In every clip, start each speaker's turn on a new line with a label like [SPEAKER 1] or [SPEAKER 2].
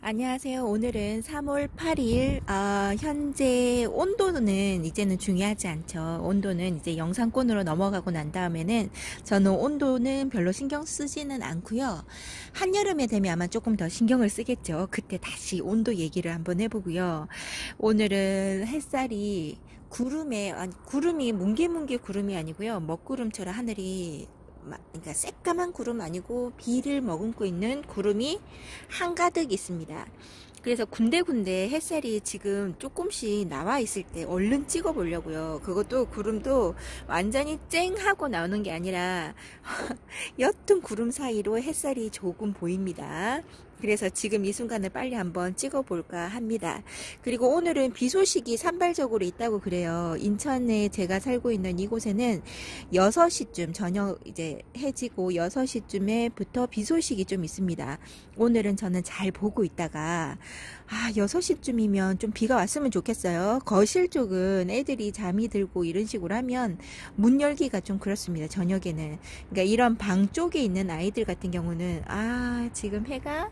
[SPEAKER 1] 안녕하세요. 오늘은 3월 8일, 현재 온도는 이제는 중요하지 않죠. 온도는 이제 영상권으로 넘어가고 난 다음에는 저는 온도는 별로 신경 쓰지는 않고요. 한여름에 되면 아마 조금 더 신경을 쓰겠죠. 그때 다시 온도 얘기를 한번 해보고요. 오늘은 햇살이 구름이 뭉게뭉게 구름이 아니고요. 먹구름처럼 하늘이 그러니까 새까만 구름 아니고 비를 머금고 있는 구름이 한가득 있습니다. 그래서 군데군데 햇살이 지금 조금씩 나와 있을 때 얼른 찍어 보려고요. 그것도 구름도 완전히 쨍 하고 나오는 게 아니라 옅은 구름 사이로 햇살이 조금 보입니다. 그래서 지금 이 순간을 빨리 한번 찍어 볼까 합니다. 그리고 오늘은 비 소식이 산발적으로 있다고 그래요. 인천에 제가 살고 있는 이곳에는 6시쯤 저녁 이제 해지고 6시쯤에부터 비 소식이 좀 있습니다. 오늘은 저는 잘 보고 있다가 6시쯤이면 좀 비가 왔으면 좋겠어요. 거실 쪽은 애들이 잠이 들고 이런 식으로 하면 문 열기가 좀 그렇습니다. 저녁에는. 그러니까 이런 방 쪽에 있는 아이들 같은 경우는 지금 해가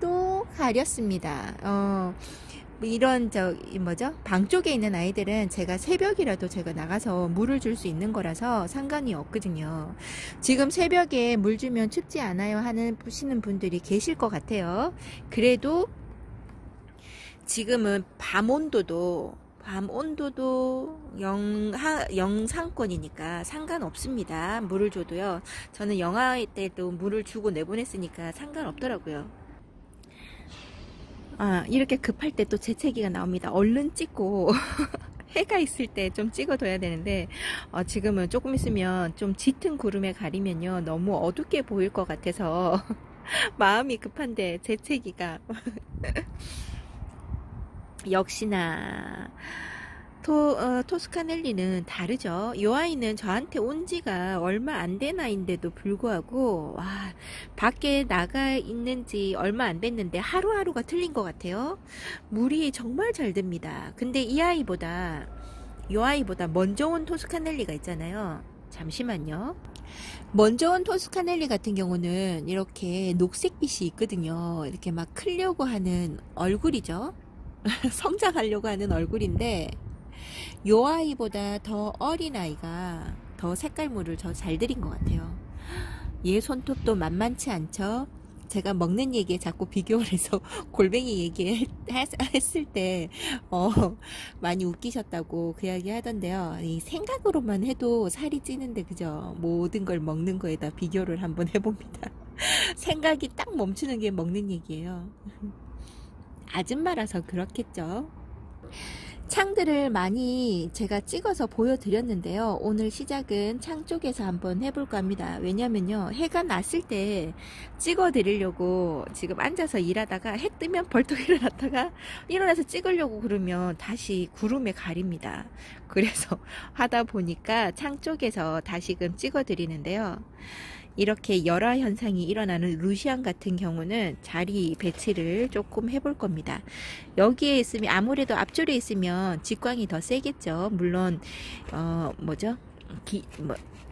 [SPEAKER 1] 또 가렸습니다. 이런 방 쪽에 있는 아이들은 제가 새벽이라도 제가 나가서 물을 줄 수 있는 거라서 상관이 없거든요. 지금 새벽에 물 주면 춥지 않아요 하시는 분들이 계실 것 같아요. 그래도 지금은 밤 온도도 영상권이니까 상관없습니다. 물을 줘도요. 저는 영하 때도 물을 주고 내보냈으니까 상관없더라고요. 이렇게 급할 때 또 재채기가 나옵니다. 얼른 찍고 해가 있을 때 좀 찍어둬야 되는데 지금은 조금 있으면 좀 짙은 구름에 가리면요 너무 어둡게 보일 것 같아서 마음이 급한데 재채기가 역시나 토스카넬리는 다르죠. 이 아이는 저한테 온 지가 얼마 안 된 아이인데도 불구하고 밖에 나가 있는지 얼마 안 됐는데 하루하루가 틀린 것 같아요. 물이 정말 잘 듭니다. 근데 이 아이보다 먼저 온 토스카넬리가 있잖아요. 잠시만요. 먼저 온 토스카넬리 같은 경우는 이렇게 녹색빛이 있거든요. 이렇게 막 크려고 하는 얼굴이죠. 성장하려고 하는 얼굴인데 요 아이보다 더 어린 아이가 더 색깔물을 더 잘 들인 것 같아요. 얘 손톱도 만만치 않죠. 제가 먹는 얘기에 자꾸 비교를 해서 골뱅이 얘기했을 때 많이 웃기셨다고 그 이야기 하던데요. 이 생각으로만 해도 살이 찌는데 그죠. 모든 걸 먹는 거에다 비교를 한번 해봅니다. 생각이 딱 멈추는 게 먹는 얘기예요. 아줌마라서 그렇겠죠. 창들을 많이 제가 찍어서 보여드렸는데요. 오늘 시작은 창 쪽에서 한번 해볼까 합니다. 왜냐면요 해가 났을 때 찍어드리려고 지금 앉아서 일하다가 해 뜨면 벌떡 일어나서 찍으려고 그러면 다시 구름에 가립니다. 그래서 하다 보니까 창 쪽에서 다시금 찍어드리는데요. 이렇게 열화 현상이 일어나는 루시안 같은 경우는 자리 배치를 조금 해볼 겁니다. 여기에 있으면 아무래도 앞줄에 있으면 직광이 더 세겠죠. 물론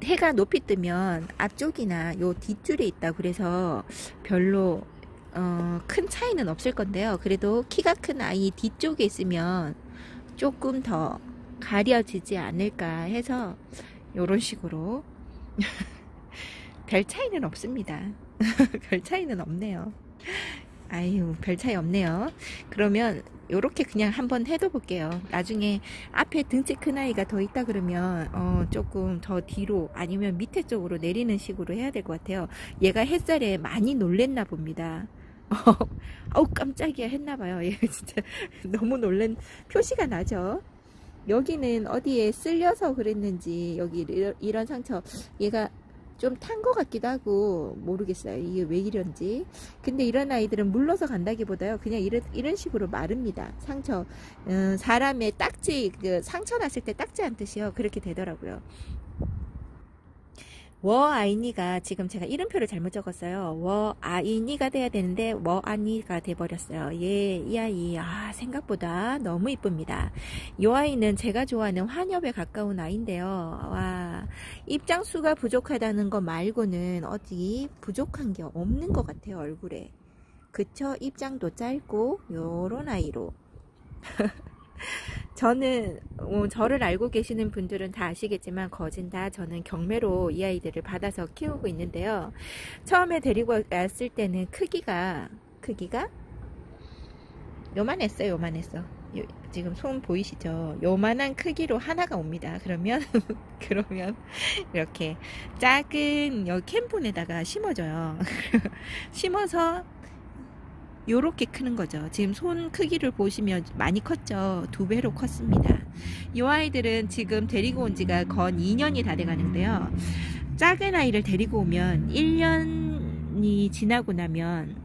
[SPEAKER 1] 해가 높이 뜨면 앞쪽이나 요 뒷줄에 있다 그래서 별로 큰 차이는 없을 건데요. 그래도 키가 큰 아이 뒤쪽에 있으면 조금 더 가려지지 않을까 해서 요런 식으로 별 차이는 없습니다. 별 차이는 없네요. 별 차이 없네요. 그러면 요렇게 그냥 한번 해둬 볼게요. 나중에 앞에 등치 큰 아이가 더 있다 그러면 조금 더 뒤로 아니면 밑에 쪽으로 내리는 식으로 해야 될 것 같아요. 얘가 햇살에 많이 놀랬나 봅니다. 깜짝이야 했나봐요. 얘 진짜 너무 놀란 표시가 나죠. 여기는 어디에 쓸려서 그랬는지 여기 이런 상처 얘가 좀 탄 것 같기도 하고 모르겠어요. 이게 왜 이런지. 근데 이런 아이들은 물러서 간다기보다요 그냥 이런 식으로 마릅니다. 상처 사람의 딱지 상처 났을 때 딱지 않듯이요 그렇게 되더라고요. 워아이니가 지금 제가 이름표를 잘못 적었어요. 워아이니가 돼야 되는데 워아니가 돼버렸어요. 이 아이 생각보다 너무 이쁩니다. 이 아이는 제가 좋아하는 환엽에 가까운 아이인데요. 입장수가 부족하다는 거 말고는 어디 부족한 게 없는 것 같아요. 얼굴에 그쵸? 입장도 짧고 요런 아이로 저는 저를 알고 계시는 분들은 다 아시겠지만 거진 다 저는 경매로 이 아이들을 받아서 키우고 있는데요. 처음에 데리고 왔을 때는 크기가 요만했어요. 요만했어. 지금 손 보이시죠? 요만한 크기로 하나가 옵니다. 그러면 이렇게 작은 여기 캠본에다가 심어줘요. 심어서 요렇게 크는 거죠. 지금 손 크기를 보시면 많이 컸죠. 2배로 컸습니다. 이 아이들은 지금 데리고 온 지가 건 2년이 다 돼 가는데요. 작은 아이를 데리고 오면 1년이 지나고 나면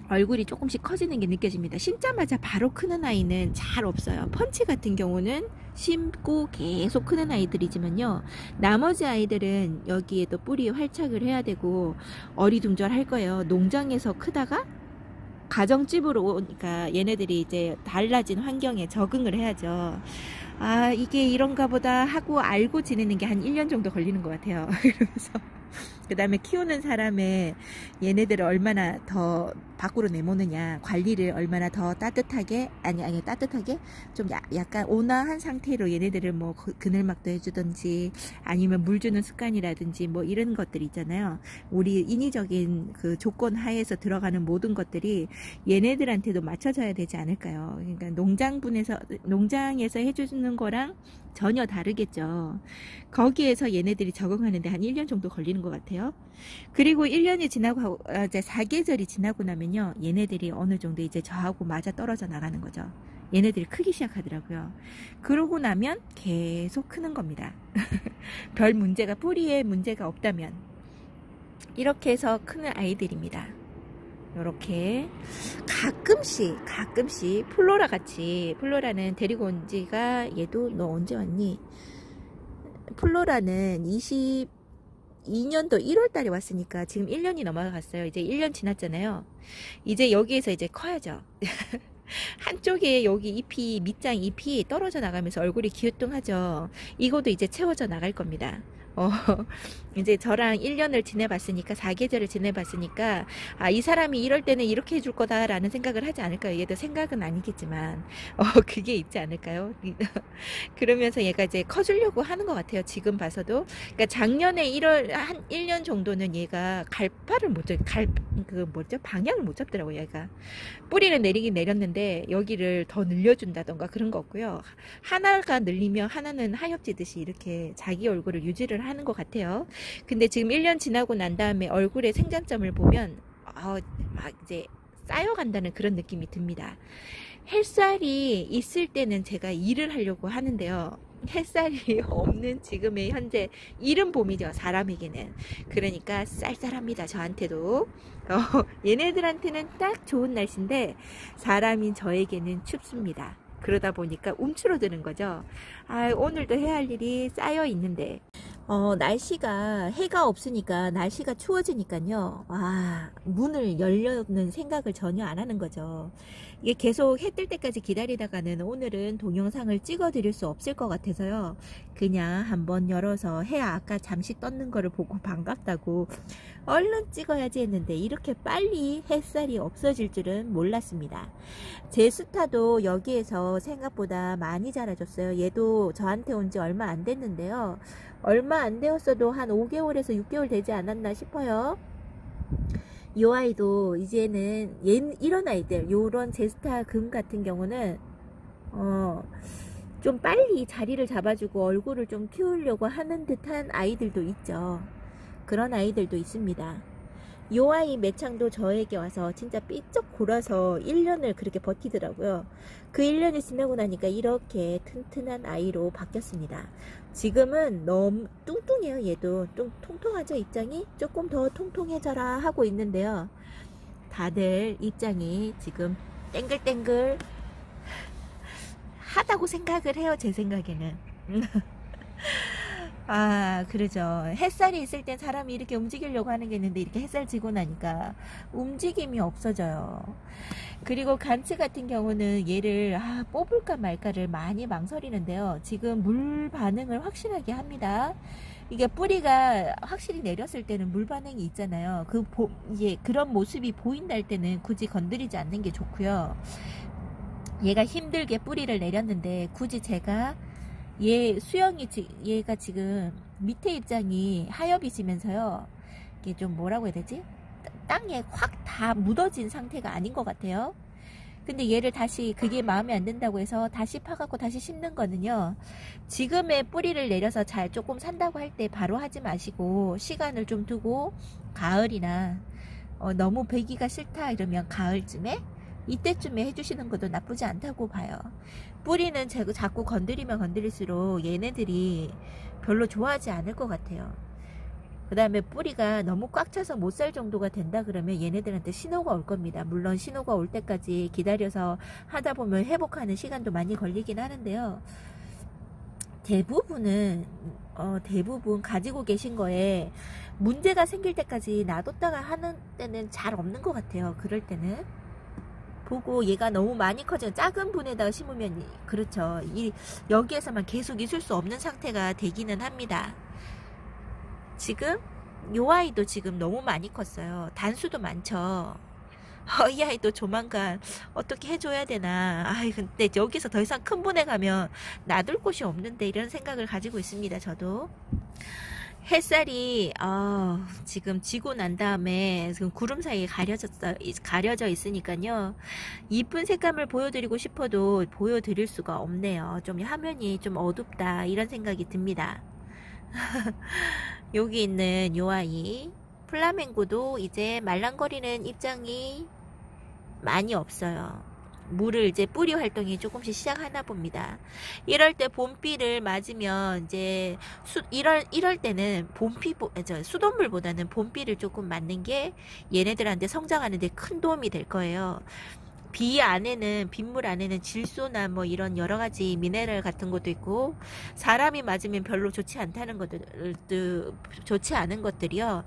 [SPEAKER 1] 얼굴이 조금씩 커지는 게 느껴집니다. 심자마자 바로 크는 아이는 잘 없어요. 펀치 같은 경우는 심고 계속 크는 아이들이지만요. 나머지 아이들은 여기에 또 뿌리 활착을 해야 되고 어리둥절할 거예요. 농장에서 크다가 가정집으로 오니까 얘네들이 이제 달라진 환경에 적응을 해야죠. 아, 이게 이런가 보다 하고 알고 지내는 게 한 1년 정도 걸리는 것 같아요. 그러면서 그 다음에 키우는 사람의 얘네들을 얼마나 더 밖으로 내모느냐, 관리를 얼마나 더 따뜻하게, 아니 따뜻하게 좀 약간 온화한 상태로 얘네들을 뭐 그늘막도 해주든지 아니면 물 주는 습관이라든지 뭐 이런 것들 있잖아요. 우리 인위적인 그 조건 하에서 들어가는 모든 것들이 얘네들한테도 맞춰져야 되지 않을까요? 그러니까 농장에서 해주는 거랑 전혀 다르겠죠. 거기에서 얘네들이 적응하는데 한 1년 정도 걸리는 것 같아요. 그리고 1년이 지나고 이제 사계절이 지나고 나면요, 얘네들이 어느 정도 이제 저하고 맞아 떨어져 나가는 거죠. 얘네들이 크기 시작하더라고요. 그러고 나면 계속 크는 겁니다. 별 문제가, 뿌리에 문제가 없다면 이렇게 해서 크는 아이들입니다. 요렇게 가끔씩 플로라 같이, 플로라는 데리고 온 지가, 얘도 너 언제 왔니? 플로라는 22년도 1월 달에 왔으니까 지금 1년이 넘어갔어요. 이제 1년 지났잖아요. 이제 여기에서 이제 커야죠. 한쪽에 여기 잎이, 밑장 잎이 떨어져 나가면서 얼굴이 기우뚱하죠. 이것도 이제 채워져 나갈 겁니다. 이제 저랑 1년을 지내봤으니까, 4계절을 지내봤으니까, 아, 이 사람이 이럴 때는 이렇게 해줄 거다라는 생각을 하지 않을까요? 얘도 생각은 아니겠지만, 그게 있지 않을까요? 그러면서 얘가 이제 커주려고 하는 것 같아요. 지금 봐서도. 그러니까 작년에 한 1년 정도는 얘가 갈파를 못 잡, 방향을 못 잡더라고요, 얘가. 뿌리는 내리긴 내렸는데, 여기를 더 늘려준다던가 그런 거 없고요. 하나가 늘리면 하나는 하엽지듯이 이렇게 자기 얼굴을 유지를 하는 것 같아요. 근데 지금 1년 지나고 난 다음에 얼굴의 생장점을 보면 막 이제 쌓여간다는 그런 느낌이 듭니다. 햇살이 있을 때는 제가 일을 하려고 하는데요. 햇살이 없는 지금의 현재, 이른 봄이죠, 사람에게는. 그러니까 쌀쌀합니다, 저한테도. 얘네들한테는 딱 좋은 날씨인데 사람인 저에게는 춥습니다. 그러다 보니까 움츠러드는 거죠. 아, 오늘도 해야 할 일이 쌓여 있는데 날씨가, 해가 없으니까 날씨가 추워지니까요. 아, 문을 열려는 생각을 전혀 안 하는 거죠. 이게 계속 해 뜰 때까지 기다리다가는 오늘은 동영상을 찍어 드릴 수 없을 것 같아서요. 그냥 한번 열어서 해 아까 잠시 떴는 거를 보고 반갑다고 얼른 찍어야지 했는데 이렇게 빨리 햇살이 없어질 줄은 몰랐습니다. 제 스타도 여기에서 생각보다 많이 자라줬어요. 얘도 저한테 온 지 얼마 안 됐는데요. 얼마 안 되었어도 한 5개월에서 6개월 되지 않았나 싶어요. 이 아이도 이제는 이런 아이들, 요런 제스타 금 같은 경우는 좀 빨리 자리를 잡아주고 얼굴을 좀 키우려고 하는 듯한 아이들도 있죠. 그런 아이들도 있습니다. 이 아이 매창도 저에게 와서 진짜 삐쩍 골아서 1년을 그렇게 버티더라고요. 그 1년이 지나고 나니까 이렇게 튼튼한 아이로 바뀌었습니다. 지금은 너무 뚱뚱해요. 얘도 좀 통통하죠. 입장이 조금 더 통통해져라 하고 있는데요. 다들 입장이 지금 땡글땡글 하다고 생각을 해요. 제 생각에는. 아, 그러죠. 햇살이 있을 땐 사람이 이렇게 움직이려고 하는 게 있는데 이렇게 햇살 지고 나니까 움직임이 없어져요. 그리고 간츠 같은 경우는 얘를 뽑을까 말까를 많이 망설이는데요. 지금 물 반응을 확실하게 합니다. 이게 뿌리가 확실히 내렸을 때는 물 반응이 있잖아요. 이게 그런 모습이 보인다 할 때는 굳이 건드리지 않는 게 좋고요. 얘가 힘들게 뿌리를 내렸는데 굳이 제가 얘가 지금 밑에 입장이 하엽이지면서요. 이게 좀 뭐라고 해야 되지? 땅에 확 다 묻어진 상태가 아닌 것 같아요. 근데 얘를 다시 그게 마음에 안 든다고 해서 다시 파갖고 다시 심는 거는요. 지금의 뿌리를 내려서 잘 조금 산다고 할 때 바로 하지 마시고 시간을 좀 두고 가을이나 너무 배기가 싫다 이러면 가을쯤에 이때쯤에 해주시는 것도 나쁘지 않다고 봐요. 뿌리는 자꾸 건드리면 건드릴수록 얘네들이 별로 좋아하지 않을 것 같아요. 그 다음에 뿌리가 너무 꽉 차서 못 살 정도가 된다 그러면 얘네들한테 신호가 올 겁니다. 물론 신호가 올 때까지 기다려서 하다 보면 회복하는 시간도 많이 걸리긴 하는데요. 대부분 가지고 계신 거에 문제가 생길 때까지 놔뒀다가 하는 때는 잘 없는 것 같아요. 그럴 때는 보고 얘가 너무 많이 커지는 작은 분에다가 심으면 그렇죠. 여기에서만 계속 있을 수 없는 상태가 되기는 합니다. 지금 요 아이도 지금 너무 많이 컸어요. 단수도 많죠. 이 아이도 조만간 어떻게 해줘야 되나. 근데 여기서 더 이상 큰 분에 가면 놔둘 곳이 없는데 이런 생각을 가지고 있습니다. 저도 햇살이 지금 지고 난 다음에 지금 구름 사이에 가려져 있으니까요. 이쁜 색감을 보여드리고 싶어도 보여드릴 수가 없네요. 좀 화면이 좀 어둡다 이런 생각이 듭니다. 여기 있는 요 아이 플라멩고도 이제 말랑거리는 입장이 많이 없어요. 물을 이제 뿌리 활동이 조금씩 시작하나 봅니다. 이럴 때 봄비를 맞으면 이제 이럴 때는 수돗물보다는 봄비를 조금 맞는 게 얘네들한테 성장하는데 큰 도움이 될 거예요. 빗물 안에는 질소나 뭐 이런 여러 가지 미네랄 같은 것도 있고 사람이 맞으면 별로 좋지 않다는 좋지 않은 것들이요.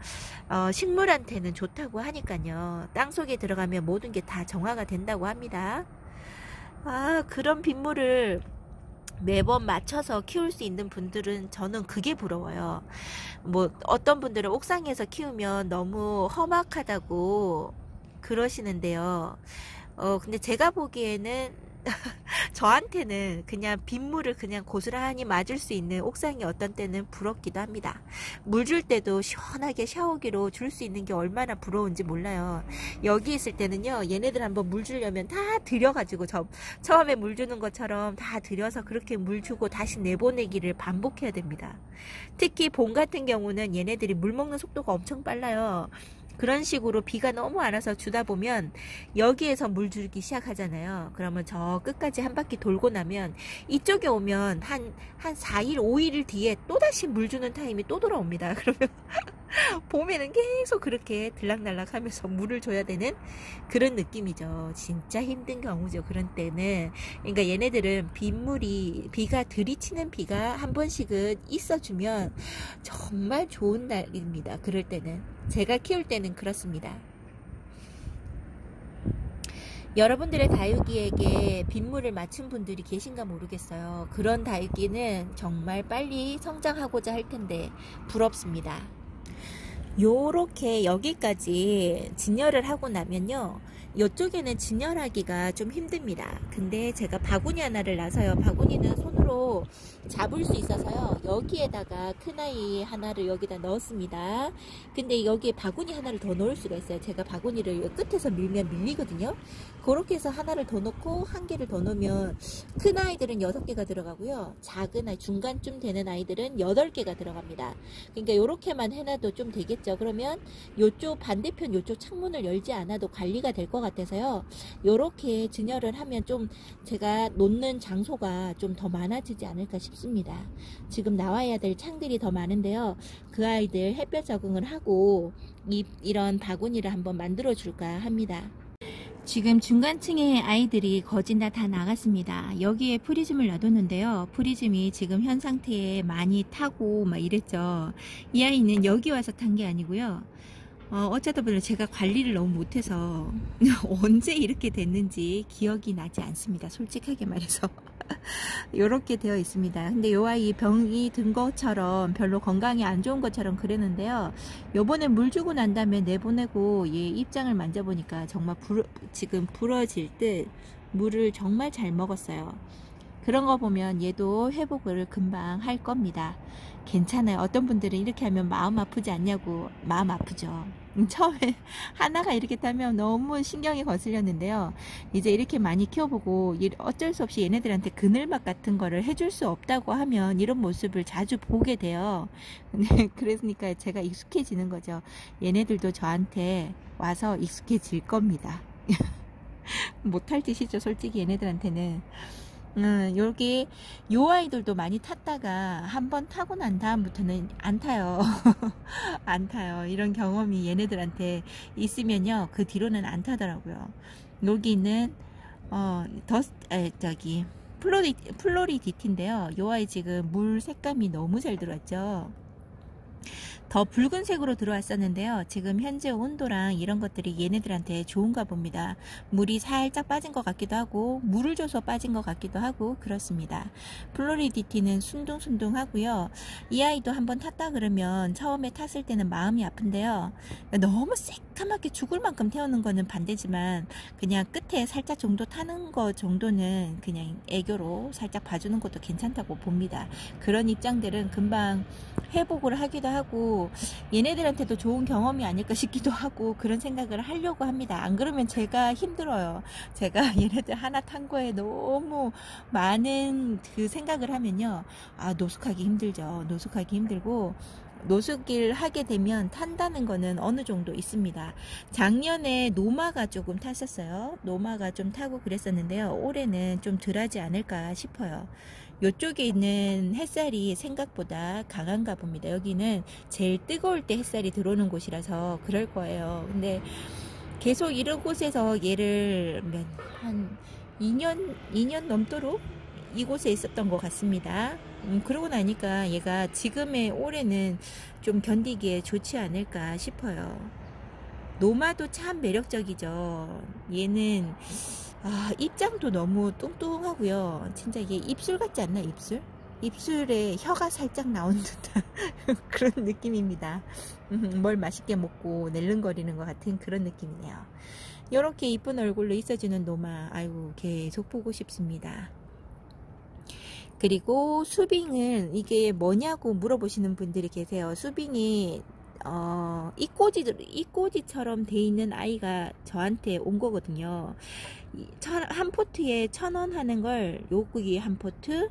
[SPEAKER 1] 식물한테는 좋다고 하니까요. 땅속에 들어가면 모든 게 다 정화가 된다고 합니다. 그런 빗물을 매번 맞춰서 키울 수 있는 분들은 저는 그게 부러워요. 뭐 어떤 분들은 옥상에서 키우면 너무 험악하다고 그러시는데요. 근데 제가 보기에는 저한테는 그냥 빗물을 그냥 고스란히 맞을 수 있는 옥상이 어떤 때는 부럽기도 합니다. 물 줄 때도 시원하게 샤워기로 줄 수 있는 게 얼마나 부러운지 몰라요. 여기 있을 때는요, 얘네들 한번 물 주려면 다 들여가지고 처음에 물 주는 것처럼 다 들여서 그렇게 물 주고 다시 내보내기를 반복해야 됩니다. 특히 봄 같은 경우는 얘네들이 물 먹는 속도가 엄청 빨라요. 그런 식으로 비가 너무 안 와서 주다 보면 여기에서 물 주기 시작하잖아요. 그러면 저 끝까지 한 바퀴 돌고 나면 이쪽에 오면 한 4일, 5일 뒤에 또다시 물 주는 타임이 또 돌아옵니다. 그러면 봄에는 계속 그렇게 들락날락 하면서 물을 줘야 되는 그런 느낌이죠. 진짜 힘든 경우죠. 그런 때는. 그러니까 얘네들은 비가 들이치는 비가 한 번씩은 있어주면 정말 좋은 날입니다. 그럴 때는. 제가 키울 때는 그렇습니다. 여러분들의 다육이에게 빗물을 맞춘 분들이 계신가 모르겠어요. 그런 다육이는 정말 빨리 성장하고자 할 텐데 부럽습니다. 요렇게 여기까지 진열을 하고 나면요, 이쪽에는 진열하기가 좀 힘듭니다. 근데 제가 바구니 하나를 놔서요, 바구니는 손으로 잡을 수 있어서요, 여기에다가 큰아이 하나를 여기다 넣었습니다. 근데 여기에 바구니 하나를 더 넣을 수가 있어요. 제가 바구니를 끝에서 밀면 밀리거든요. 그렇게 해서 하나를 더 넣고 한 개를 더 넣으면 큰아이들은 6개가 들어가고요, 작은 아이, 중간쯤 되는 아이들은 8개가 들어갑니다. 그러니까 요렇게만 해놔도 좀 되겠죠. 그러면 요쪽 반대편 요쪽 창문을 열지 않아도 관리가 될 것 같아서요, 요렇게 진열을 하면 좀 제가 놓는 장소가 좀 더 많아지지 않을까 싶습니다. 지금 나와야 될 창들이 더 많은데요, 그 아이들 햇볕 적응을 하고 이런 바구니를 한번 만들어 줄까 합니다. 지금 중간층의 아이들이 거진 다 나갔습니다. 여기에 프리즘을 놔뒀는데요, 프리즘이 지금 현 상태에 많이 타고 막 이랬죠. 이 아이는 여기 와서 탄 게 아니고요, 어쩌다 보니 제가 관리를 너무 못해서 언제 이렇게 됐는지 기억이 나지 않습니다. 솔직하게 말해서. 이렇게 되어 있습니다. 근데 요 아이 병이 든 것처럼 별로 건강이 안 좋은 것처럼 그랬는데요. 요번에 물 주고 난 다음에 내보내고 얘 입장을 만져보니까 정말 지금 부러질 듯 물을 정말 잘 먹었어요. 그런 거 보면 얘도 회복을 금방 할 겁니다. 괜찮아요. 어떤 분들은 이렇게 하면 마음 아프지 않냐고. 마음 아프죠. 처음에 하나가 이렇게 타면 너무 신경이 거슬렸는데요. 이제 이렇게 많이 키워보고 어쩔 수 없이 얘네들한테 그늘막 같은 거를 해줄 수 없다고 하면 이런 모습을 자주 보게 돼요. 근데 그러니까 제가 익숙해지는 거죠. 얘네들도 저한테 와서 익숙해질 겁니다. 못할 짓이죠. 솔직히 얘네들한테는. 여기 요 아이들도 많이 탔다가 한번 타고 난 다음부터는 안 타요. 안 타요. 이런 경험이 얘네들한테 있으면요, 그 뒤로는 안 타더라고요. 여기 있는 플로리디티인데요. 요 아이 지금 물 색감이 너무 잘 들어왔죠. 더 붉은색으로 들어왔었는데요. 지금 현재 온도랑 이런 것들이 얘네들한테 좋은가 봅니다. 물이 살짝 빠진 것 같기도 하고 물을 줘서 빠진 것 같기도 하고 그렇습니다. 플로리디티는 순둥순둥하고요. 이 아이도 한번 탔다 그러면 처음에 탔을 때는 마음이 아픈데요. 너무 새까맣게 죽을 만큼 태우는 거는 반대지만 그냥 끝에 살짝 정도 타는 거 정도는 그냥 애교로 살짝 봐주는 것도 괜찮다고 봅니다. 그런 입장들은 금방 회복을 하기도 하고 얘네들한테도 좋은 경험이 아닐까 싶기도 하고 그런 생각을 하려고 합니다. 안 그러면 제가 힘들어요. 제가 얘네들 하나 탄 거에 너무 많은 그 생각을 하면요, 노숙하기 힘들죠. 노숙하기 힘들고 노숙을 하게 되면 탄다는 거는 어느 정도 있습니다. 작년에 노마가 조금 탔었어요. 노마가 좀 타고 그랬었는데요. 올해는 좀 덜하지 않을까 싶어요. 이쪽에 있는 햇살이 생각보다 강한가 봅니다. 여기는 제일 뜨거울 때 햇살이 들어오는 곳이라서 그럴 거예요. 근데 계속 이런 곳에서 얘를 한 2년 넘도록 이곳에 있었던 것 같습니다. 그러고 나니까 얘가 지금의 올해는 좀 견디기에 좋지 않을까 싶어요. 노마도 참 매력적이죠. 얘는 입장도 너무 뚱뚱하고요. 진짜 이게 입술 같지 않나? 입술에 혀가 살짝 나온 듯한 그런 느낌입니다. 뭘 맛있게 먹고 낼름거리는 것 같은 그런 느낌이네요. 이렇게 이쁜 얼굴로 있어주는 노마, 아이고 계속 보고 싶습니다. 그리고 수빙은 이게 뭐냐고 물어보시는 분들이 계세요. 수빙이 이꼬지처럼 돼 있는 아이가 저한테 온 거거든요. 한 포트에 1,000원 하는 걸 여기 한 포트,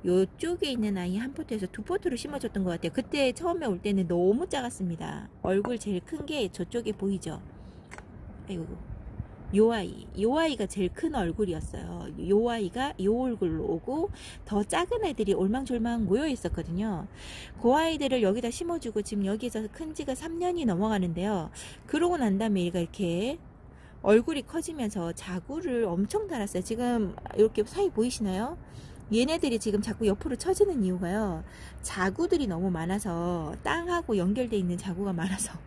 [SPEAKER 1] 요쪽에 있는 아이 한 포트에서 2포트로 심어줬던 것 같아요. 그때 처음에 올 때는 너무 작았습니다. 얼굴 제일 큰 게 저쪽에 보이죠? 아이고, 요 아이가 제일 큰 얼굴이었어요. 요 아이가 요 얼굴로 오고 더 작은 애들이 올망졸망 모여 있었거든요. 그 아이들을 여기다 심어주고 지금 여기서 큰 지가 3년이 넘어가는데요. 그러고 난 다음에 얘가 이렇게 얼굴이 커지면서 자구를 엄청 달았어요. 지금 이렇게 사이 보이시나요? 얘네들이 지금 자꾸 옆으로 처지는 이유가요, 자구들이 너무 많아서, 땅하고 연결되어 있는 자구가 많아서.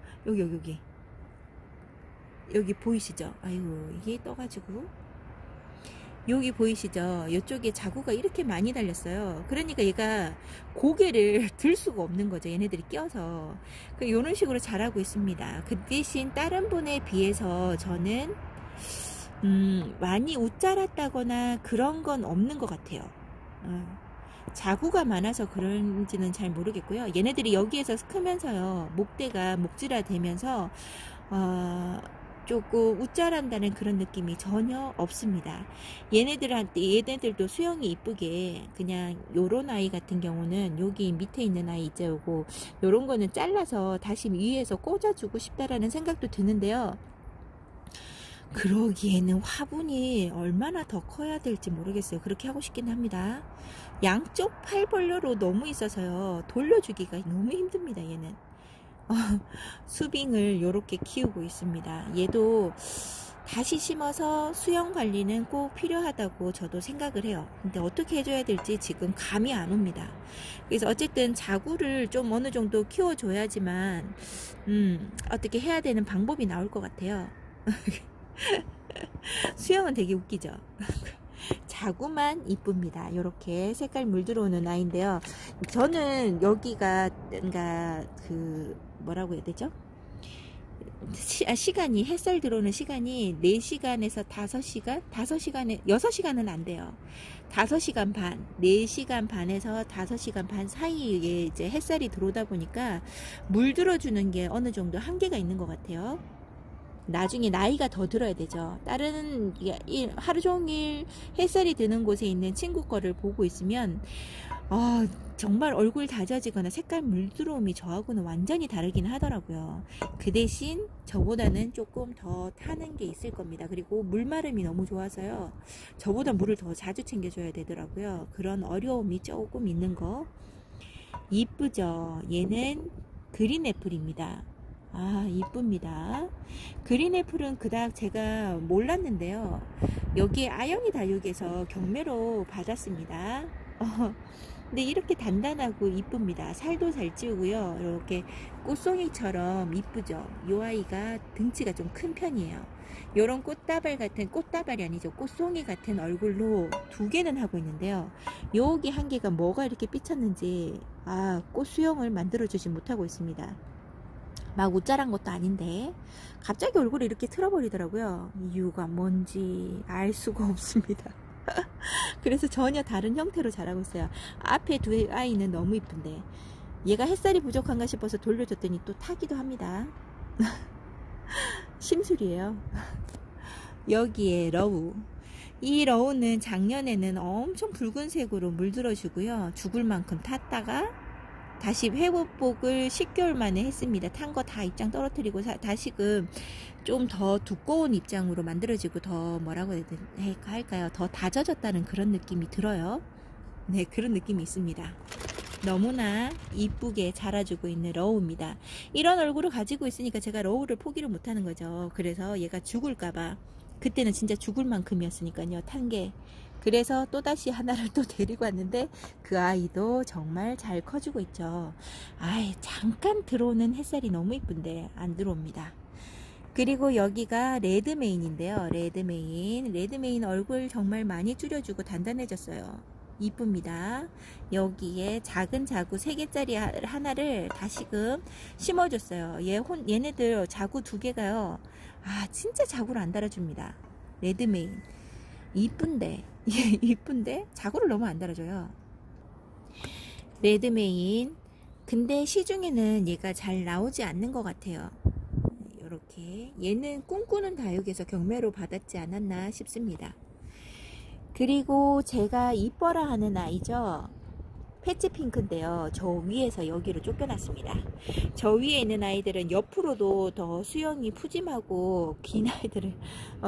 [SPEAKER 1] 여기 보이시죠? 아이고, 이게 떠가지고 여기 보이시죠? 이쪽에 자구가 이렇게 많이 달렸어요. 그러니까 얘가 고개를 들 수가 없는 거죠. 얘네들이 껴서. 이런 식으로 자라고 있습니다. 그 대신 다른 분에 비해서 저는 많이 웃자랐다거나 그런 건 없는 것 같아요. 자구가 많아서 그런지는 잘 모르겠고요. 얘네들이 여기에서 크면서요, 목대가 목질화 되면서 조금 웃자란다는 그런 느낌이 전혀 없습니다. 얘네들도 수영이 이쁘게, 그냥 요런 아이 같은 경우는 여기 밑에 있는 아이 있죠, 요거, 요런 거는 잘라서 다시 위에서 꽂아주고 싶다라는 생각도 드는데요. 그러기에는 화분이 얼마나 더 커야 될지 모르겠어요. 그렇게 하고 싶긴 합니다. 양쪽 팔벌려로 너무 있어서요, 돌려주기가 너무 힘듭니다. 얘는 수빙을 요렇게 키우고 있습니다. 얘도 다시 심어서 수영 관리는 꼭 필요하다고 저도 생각을 해요. 근데 어떻게 해줘야 될지 지금 감이 안 옵니다. 그래서 어쨌든 자구를 좀 어느 정도 키워줘야지만 어떻게 해야 되는 방법이 나올 것 같아요. 수영은 되게 웃기죠. 자구만 이쁩니다. 이렇게 색깔 물 들어오는 아이인데요. 저는 여기가 뭔가 그 뭐라고 해야 되죠? 시간이 햇살 들어오는 시간이 4시간에서 5시간? 5시간에 6시간은 안 돼요. 5시간 반, 4시간 반에서 5시간 반 사이에 이제 햇살이 들어오다 보니까 물 들어주는 게 어느 정도 한계가 있는 것 같아요. 나중에 나이가 더 들어야 되죠. 다른 하루 종일 햇살이 드는 곳에 있는 친구 거를 보고 있으면 정말 얼굴 다져지거나 색깔 물들어옴이 저하고는 완전히 다르긴 하더라고요. 그 대신 저보다는 조금 더 타는 게 있을 겁니다. 그리고 물마름이 너무 좋아서요. 저보다 물을 더 자주 챙겨줘야 되더라고요. 그런 어려움이 조금 있는 거. 이쁘죠? 얘는 그린 애플입니다. 이쁩니다. 그린 애플은 그닥 제가 몰랐는데요. 여기에 아영이 다육에서 경매로 받았습니다. 근데 이렇게 단단하고 이쁩니다. 살도 잘 찌우고요. 이렇게 꽃송이처럼 이쁘죠. 이 아이가 등치가 좀 큰 편이에요. 이런 꽃다발이 아니죠. 꽃송이 같은 얼굴로 2개는 하고 있는데요. 여기 한 개가 뭐가 이렇게 삐쳤는지 꽃 수영을 만들어주지 못하고 있습니다. 막 웃자란 것도 아닌데 갑자기 얼굴이 이렇게 틀어버리더라고요. 이유가 뭔지 알 수가 없습니다. 그래서 전혀 다른 형태로 자라고 있어요. 앞에 2 아이는 너무 이쁜데 얘가 햇살이 부족한가 싶어서 돌려줬더니 또 타기도 합니다. 심술이에요. 여기에 러우. 이 러우는 작년에는 엄청 붉은색으로 물들어주고요. 죽을 만큼 탔다가 다시 회복복을 10개월 만에 했습니다. 탄 거 다 입장 떨어뜨리고 다시금 좀 더 두꺼운 입장으로 만들어지고 더 뭐라고 해야 할까요? 더 다져졌다는 그런 느낌이 들어요. 네, 그런 느낌이 있습니다. 너무나 이쁘게 자라주고 있는 러우입니다. 이런 얼굴을 가지고 있으니까 제가 러우를 포기를 못하는 거죠. 그래서 얘가 죽을까봐 그때는 진짜 죽을 만큼이었으니까요. 탄 게. 그래서 또다시 하나를 또 데리고 왔는데 그 아이도 정말 잘 커지고 있죠. 잠깐 들어오는 햇살이 너무 이쁜데 안 들어옵니다. 그리고 여기가 레드메인인데요. 레드메인 얼굴 정말 많이 줄여주고 단단해졌어요. 이쁩니다. 여기에 작은 자구 3개짜리 하나를 다시금 심어줬어요. 얘네들 자구 2개가요. 진짜 자구를 안 달아줍니다. 레드메인 이쁜데 자구를 너무 안 달아줘요. 레드메인. 근데 시중에는 얘가 잘 나오지 않는 것 같아요. 이렇게 얘는 꿈꾸는 다육에서 경매로 받았지 않았나 싶습니다. 그리고 제가 이뻐라 하는 아이죠. 패치핑크인데요. 저 위에서 여기로 쫓겨났습니다. 저 위에 있는 아이들은 옆으로도 더 수영이 푸짐하고 긴 아이들을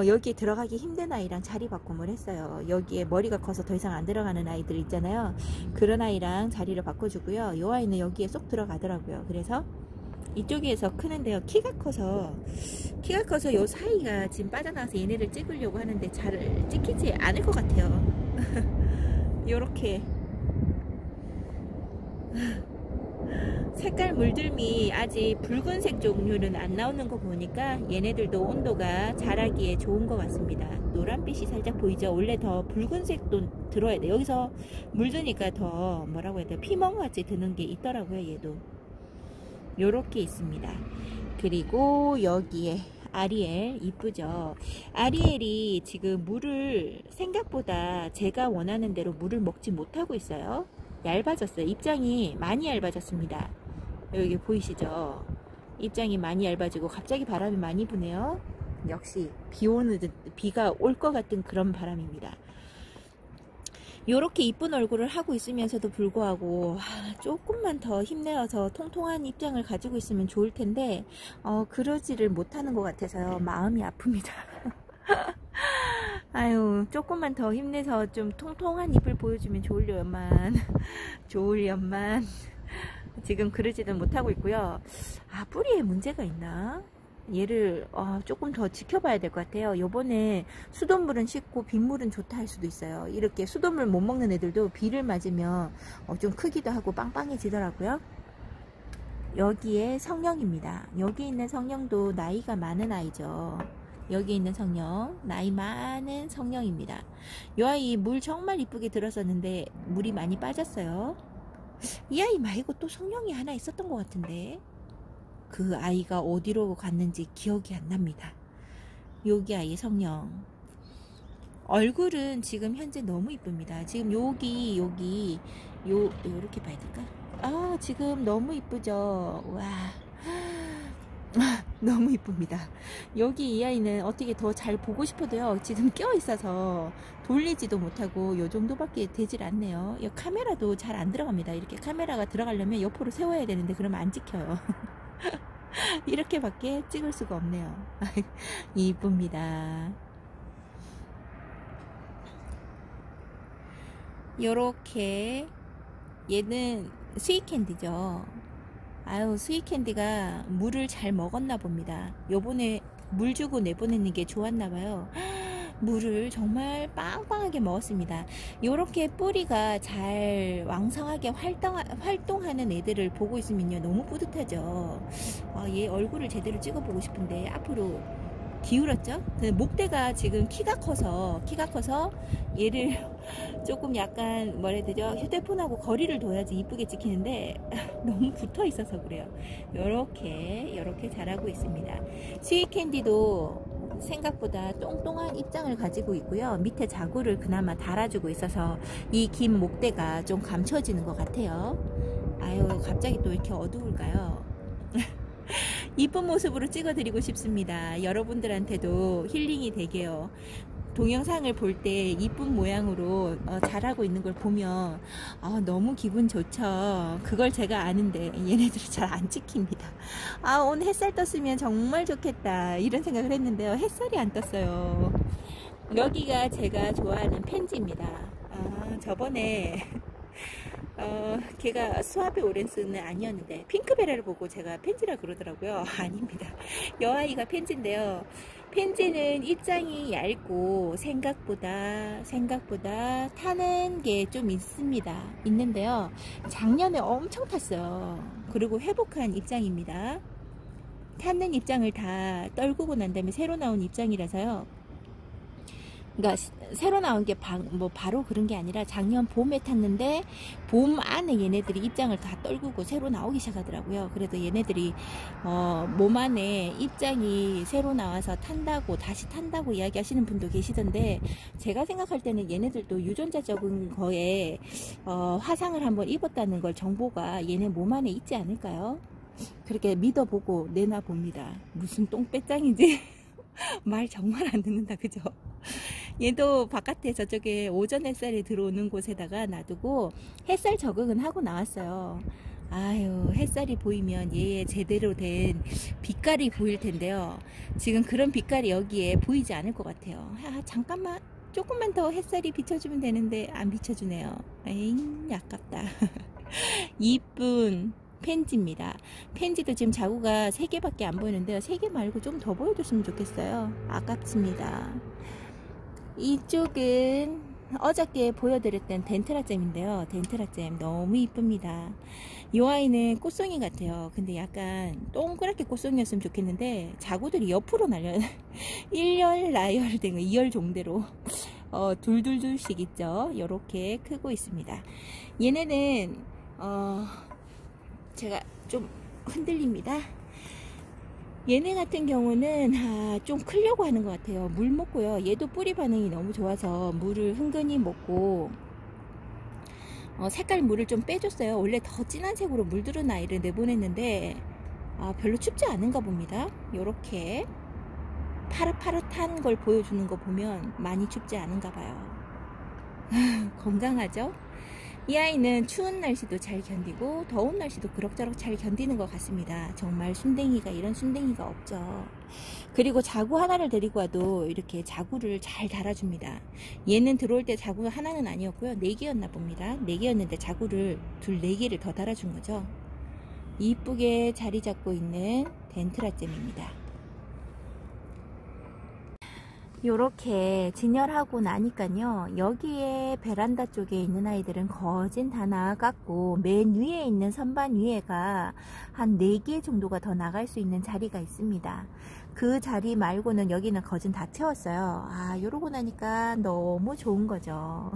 [SPEAKER 1] 여기에 들어가기 힘든 아이랑 자리 바꿈을 했어요. 여기에 머리가 커서 더 이상 안 들어가는 아이들 있잖아요. 그런 아이랑 자리를 바꿔주고요. 이 아이는 여기에 쏙 들어가더라고요. 그래서 이쪽에서 크는데요. 키가 커서 요 사이가 지금 빠져나와서 얘네를 찍으려고 하는데 잘 찍히지 않을 것 같아요. 요렇게 색깔 물들미 아직 붉은색 종류는 안 나오는 거 보니까 얘네들도 온도가 자라기에 좋은 것 같습니다. 노란빛이 살짝 보이죠? 원래 더 붉은색도 들어야 돼. 여기서 물드니까 더 뭐라고 해야 돼? 피멍같이 드는 게 있더라고요. 얘도 요렇게 있습니다. 그리고 여기에 아리엘 이쁘죠? 아리엘이 지금 물을 생각보다 제가 원하는 대로 물을 먹지 못하고 있어요. 얇아졌어요. 입장이 많이 얇아졌습니다. 여기 보이시죠? 입장이 많이 얇아지고 갑자기 바람이 많이 부네요. 역시 비가 올 것 같은 그런 바람입니다. 이렇게 이쁜 얼굴을 하고 있으면서도 불구하고 조금만 더 힘내어서 통통한 입장을 가지고 있으면 좋을 텐데 그러지를 못하는 것 같아서요. 마음이 아픕니다. 조금만 더 힘내서 좀 통통한 잎을 보여주면 좋으련만 지금 그러지는 못하고 있고요. 뿌리에 문제가 있나? 얘를 조금 더 지켜봐야 될 것 같아요. 요번에 수돗물은 씻고 빗물은 좋다 할 수도 있어요. 이렇게 수돗물 못 먹는 애들도 비를 맞으면 좀 크기도 하고 빵빵해지더라고요. 여기에 성령입니다. 여기 있는 성령도 나이가 많은 아이죠. 여기 있는 성령, 나이 많은 성령입니다. 이 아이 물 정말 이쁘게 들었었는데 물이 많이 빠졌어요. 이 아이 말고 또 성령이 하나 있었던 것 같은데 그 아이가 어디로 갔는지 기억이 안 납니다. 여기 아이 성령. 얼굴은 지금 현재 너무 이쁩니다. 지금 요렇게 봐야 될까? 지금 너무 이쁘죠? 와. 너무 이쁩니다. 여기 이 아이는 어떻게 더 잘 보고 싶어도요. 지금 껴 있어서 돌리지도 못하고 요 정도밖에 되질 않네요. 이 카메라도 잘 안 들어갑니다. 이렇게 카메라가 들어가려면 옆으로 세워야 되는데 그러면 안 찍혀요. 이렇게밖에 찍을 수가 없네요. 이쁩니다. 요렇게 얘는 스윗캔디죠. 아유, 스윗캔디가 물을 잘 먹었나 봅니다. 요번에 물 주고 내보내는 게 좋았나 봐요. 물을 정말 빵빵하게 먹었습니다. 요렇게 뿌리가 잘 왕성하게 활동하는 애들을 보고 있으면요 너무 뿌듯하죠. 얘 얼굴을 제대로 찍어보고 싶은데 앞으로 기울었죠. 목대가 지금 키가 커서 얘를 조금 약간 뭐라 해야 되죠, 휴대폰하고 거리를 둬야지 이쁘게 찍히는데 너무 붙어 있어서 그래요. 요렇게 자라고 있습니다. 스윗캔디도 생각보다 똥똥한 입장을 가지고 있고요. 밑에 자구를 그나마 달아주고 있어서 이 긴 목대가 좀 감춰지는 것 같아요. 아유, 갑자기 또 이렇게 어두울까요? 이쁜 모습으로 찍어드리고 싶습니다. 여러분들한테도 힐링이 되게요. 동영상을 볼 때 이쁜 모양으로 자라고 있는 걸 보면 너무 기분 좋죠. 그걸 제가 아는데 얘네들이 잘 안 찍힙니다. 오늘 햇살 떴으면 정말 좋겠다 이런 생각을 했는데요. 햇살이 안 떴어요. 여기가 제가 좋아하는 펜지입니다. 저번에 걔가 수아베 오렌스는 아니었는데 핑크베라를 보고 제가 펜지라 그러더라고요. 아닙니다. 여아이가 펜지인데요. 펜지는 입장이 얇고 생각보다 타는 게 좀 있는데요. 작년에 엄청 탔어요. 그리고 회복한 입장입니다. 탔는 입장을 다 떨구고 난 다음에 새로 나온 입장이라서요. 그러니까 새로 나온 게 바로 그런 게 아니라 작년 봄에 탔는데 봄 안에 얘네들이 입장을 다 떨구고 새로 나오기 시작하더라고요. 그래서 얘네들이 몸 안에 입장이 새로 나와서 다시 탄다고 이야기하시는 분도 계시던데 제가 생각할 때는 얘네들도 유전자적인 거에 화상을 한번 입었다는 걸 정보가 얘네 몸 안에 있지 않을까요? 그렇게 믿어보고 내놔봅니다. 무슨 똥배짱인지 말 정말 안 듣는다, 그죠? 얘도 바깥에 저쪽에 오전 햇살이 들어오는 곳에다가 놔두고 햇살 적응은 하고 나왔어요. 아유, 햇살이 보이면 얘의 제대로 된 빛깔이 보일 텐데요. 지금 그런 빛깔이 여기에 보이지 않을 것 같아요. 잠깐만, 조금만 더 햇살이 비춰주면 되는데 안 비춰주네요. 에잉, 아깝다. 이쁜 펜지입니다. 펜지도 지금 자구가 3개밖에 안 보이는데요. 3개 말고 좀 더 보여줬으면 좋겠어요. 아깝습니다. 이쪽은 어저께 보여드렸던 덴트라잼인데요. 덴트라잼 너무 이쁩니다. 이 아이는 꽃송이 같아요. 근데 약간 동그랗게 꽃송이였으면 좋겠는데 자구들이 옆으로 날려요. 1열 나열된 거 2열 종대로 둘둘둘씩 있죠. 이렇게 크고 있습니다. 얘네는 제가 좀 흔들립니다. 얘네 같은 경우는 좀 크려고 하는 것 같아요. 물 먹고요. 얘도 뿌리 반응이 너무 좋아서 물을 흥건히 먹고 색깔 물을 좀 빼줬어요. 원래 더 진한 색으로 물들은 아이를 내보냈는데 별로 춥지 않은가 봅니다. 요렇게 파릇파릇한 걸 보여주는 거 보면 많이 춥지 않은가 봐요. 건강하죠? 이 아이는 추운 날씨도 잘 견디고 더운 날씨도 그럭저럭 잘 견디는 것 같습니다. 정말 순댕이가 이런 순댕이가 없죠. 그리고 자구 하나를 데리고 와도 이렇게 자구를 잘 달아줍니다. 얘는 들어올 때 자구 하나는 아니었고요. 4개였나 봅니다. 4개였는데 자구를 4개를 더 달아준 거죠. 이쁘게 자리 잡고 있는 덴트라잼입니다. 요렇게 진열하고 나니까요, 여기에 베란다 쪽에 있는 아이들은 거진 다 나갔고, 맨 위에 있는 선반 위에가 한 4개 정도가 더 나갈 수 있는 자리가 있습니다. 그 자리 말고는 여기는 거진 다 채웠어요. 아, 요러고 나니까 너무 좋은 거죠.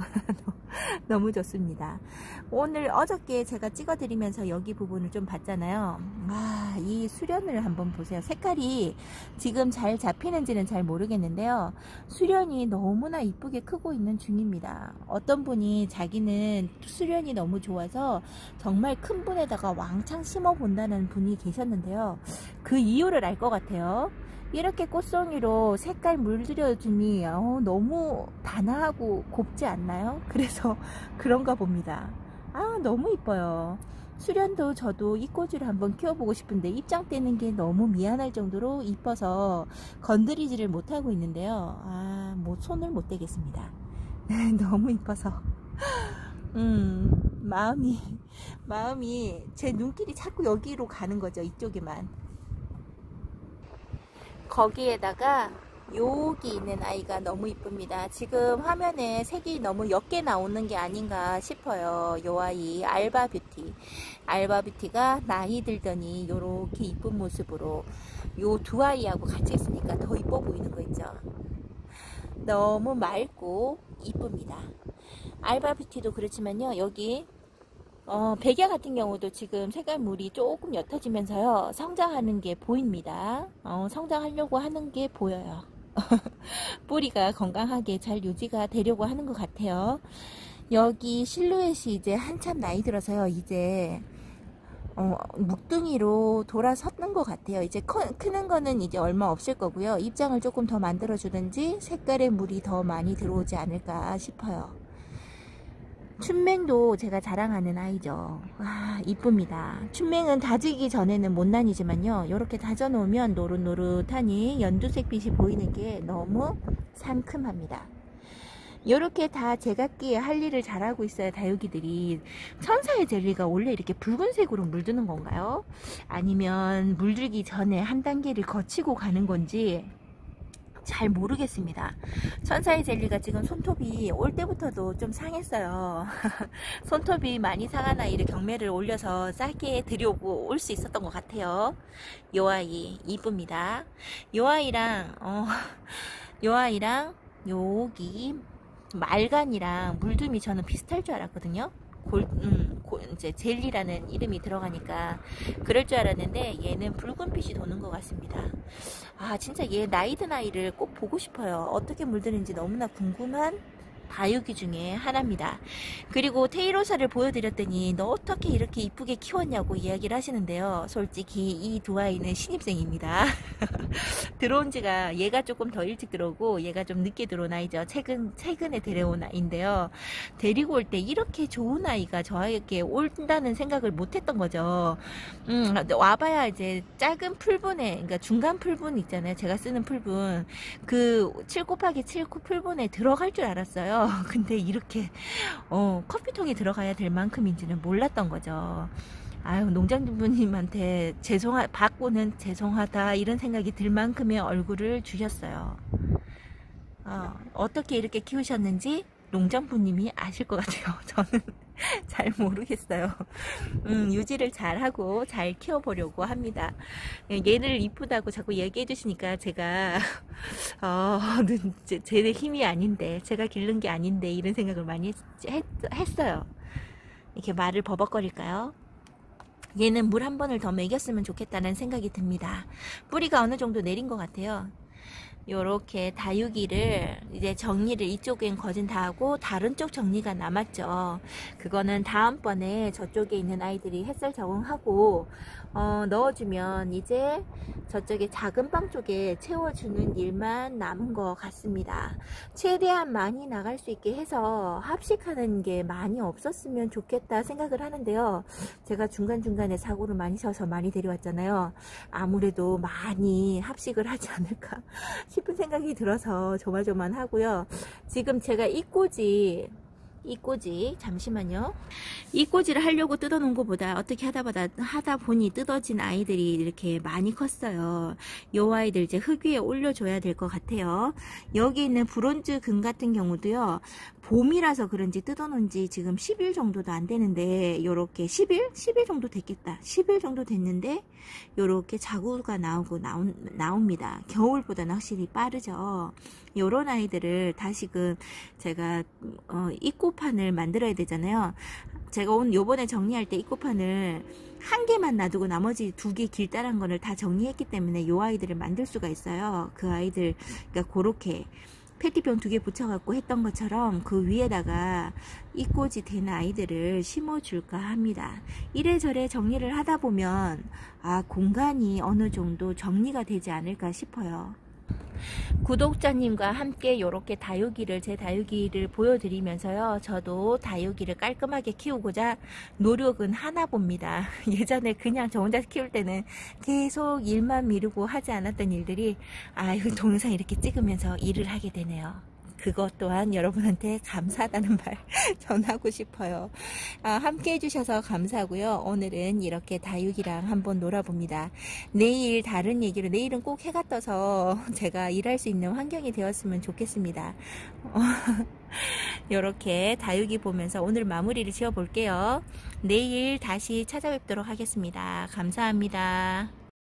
[SPEAKER 1] 너무 좋습니다. 오늘 어저께 제가 찍어 드리면서 여기 부분을 좀 봤잖아요. 아, 이 수련을 한번 보세요. 색깔이 지금 잘 잡히는지는 잘 모르겠는데요, 수련이 너무나 이쁘게 크고 있는 중입니다. 어떤 분이 자기는 수련이 너무 좋아서 정말 큰 분에다가 왕창 심어 본다는 분이 계셨는데요, 그 이유를 알 것 같아요. 이렇게 꽃송이로 색깔 물들여줌이 너무 단아하고 곱지 않나요? 그래서 그런가 봅니다. 아, 너무 이뻐요. 수련도 저도 이 꽃을 한번 키워보고 싶은데 입장 떼는 게 너무 미안할 정도로 이뻐서 건드리지를 못하고 있는데요. 아, 뭐 손을 못 대겠습니다. 너무 이뻐서 마음이 제 눈길이 자꾸 여기로 가는 거죠. 이쪽에만. 거기에다가 여기 있는 아이가 너무 이쁩니다. 지금 화면에 색이 너무 옅게 나오는 게 아닌가 싶어요. 요 아이 알바뷰티. 알바뷰티가 나이 들더니 요렇게 이쁜 모습으로 요 두 아이하고 같이 있으니까 더 이뻐 보이는 거 있죠. 너무 맑고 이쁩니다. 알바뷰티도 그렇지만요, 여기 백야 같은 경우도 지금 색깔물이 조금 옅어지면서요, 성장하는 게 보입니다. 성장하려고 하는 게 보여요. 뿌리가 건강하게 잘 유지가 되려고 하는 것 같아요. 여기 실루엣이 이제 한참 나이 들어서요, 이제 묵둥이로 돌아섰는 것 같아요. 이제 크는 거는 이제 얼마 없을 거고요. 입장을 조금 더 만들어 주든지 색깔의 물이 더 많이 들어오지 않을까 싶어요. 춘맹도 제가 자랑하는 아이죠. 와, 이쁩니다. 춘맹은 다지기 전에는 못 다니지만요, 이렇게 다져 놓으면 노릇노릇하니 연두색빛이 보이는 게 너무 상큼합니다. 이렇게 다 제각기에 할 일을 잘하고 있어요. 다육이들이. 천사의 젤리가 원래 이렇게 붉은색으로 물드는 건가요? 아니면 물들기 전에 한 단계를 거치고 가는 건지 잘 모르겠습니다. 천사의 젤리가 지금 손톱이 올 때부터도 좀 상했어요. 손톱이 많이 상한 아이를 경매를 올려서 싸게 들여오고 올 수 있었던 것 같아요. 요 아이 이쁩니다. 요 아이랑 여기 말간이랑 물듬이 저는 비슷할 줄 알았거든요. 이제 젤리라는 이름이 들어가니까 그럴 줄 알았는데 얘는 붉은빛이 도는 것 같습니다. 아, 진짜 얘 나이든 아이를 꼭 보고 싶어요. 어떻게 물드는지 너무나 궁금한 다육이 중에 하나입니다. 그리고 테이로사를 보여드렸더니 너 어떻게 이렇게 이쁘게 키웠냐고 이야기를 하시는데요, 솔직히 이 두 아이는 신입생입니다. 들어온 지가 얘가 조금 더 일찍 들어오고 얘가 좀 늦게 들어온 아이죠. 최근에 데려온 아이인데요, 데리고 올 때 이렇게 좋은 아이가 저에게 온다는 생각을 못했던 거죠. 와봐야 이제 작은 풀분에, 그러니까 중간 풀분 있잖아요, 제가 쓰는 풀분, 그 7x7 풀분에 들어갈 줄 알았어요. 근데 이렇게 커피통에 들어가야 될 만큼인지는 몰랐던 거죠. 아유, 농장주부님한테 받고는 죄송하다 이런 생각이 들 만큼의 얼굴을 주셨어요. 어떻게 이렇게 키우셨는지 농장부님이 아실 것 같아요. 저는 잘 모르겠어요. 유지를 잘하고 잘 키워보려고 합니다. 얘를 이쁘다고 자꾸 얘기해 주시니까 제가 제 힘이 아닌데, 제가 기른 게 아닌데 이런 생각을 많이 했어요. 이렇게 말을 버벅거릴까요? 얘는 물 한 번을 더 먹였으면 좋겠다는 생각이 듭니다. 뿌리가 어느 정도 내린 것 같아요. 요렇게 다육이를 이제 정리를 이쪽엔 거진 다 하고 다른 쪽 정리가 남았죠. 그거는 다음번에 저쪽에 있는 아이들이 햇살 적응하고 넣어주면 이제 저쪽에 작은 방 쪽에 채워주는 일만 남은 것 같습니다. 최대한 많이 나갈 수 있게 해서 합식하는 게 많이 없었으면 좋겠다 생각을 하는데요, 제가 중간중간에 사고를 많이 쳐서 많이 데려왔잖아요. 아무래도 많이 합식을 하지 않을까 싶은 생각이 들어서 조마조만하고요. 지금 제가 이 이 꼬지, 잠시만요. 이 꼬지를 하려고 뜯어놓은 것보다 어떻게 하다 보니 뜯어진 아이들이 이렇게 많이 컸어요. 요 아이들 이제 흙 위에 올려줘야 될 것 같아요. 여기 있는 브론즈 금 같은 경우도요, 봄이라서 그런지 뜯어놓은 지 지금 10일 정도도 안 되는데, 요렇게 10일? 10일 정도 됐겠다. 10일 정도 됐는데, 요렇게 자구가 나옵니다. 겨울보다는 확실히 빠르죠. 요런 아이들을 다시금 제가, 입고판을 만들어야 되잖아요. 제가 요번에 정리할 때 입고판을 한 개만 놔두고 나머지 두 개 길다란 거를 다 정리했기 때문에 요 아이들을 만들 수가 있어요. 그 아이들, 그러니까 그렇게 페티병 두 개 붙여갖고 했던 것처럼 그 위에다가 입꼬지 된 아이들을 심어줄까 합니다. 이래저래 정리를 하다 보면 공간이 어느 정도 정리가 되지 않을까 싶어요. 구독자님과 함께 이렇게 제 다육이를 보여드리면서요, 저도 다육이를 깔끔하게 키우고자 노력은 하나 봅니다. 예전에 그냥 저 혼자 키울 때는 계속 일만 미루고 하지 않았던 일들이 동영상 이렇게 찍으면서 일을 하게 되네요. 그것 또한 여러분한테 감사하다는 말 전하고 싶어요. 함께 해주셔서 감사하고요. 오늘은 이렇게 다육이랑 한번 놀아봅니다. 내일 다른 얘기로, 내일은 꼭 해가 떠서 제가 일할 수 있는 환경이 되었으면 좋겠습니다. 이렇게 다육이 보면서 오늘 마무리를 지어 볼게요. 내일 다시 찾아뵙도록 하겠습니다. 감사합니다.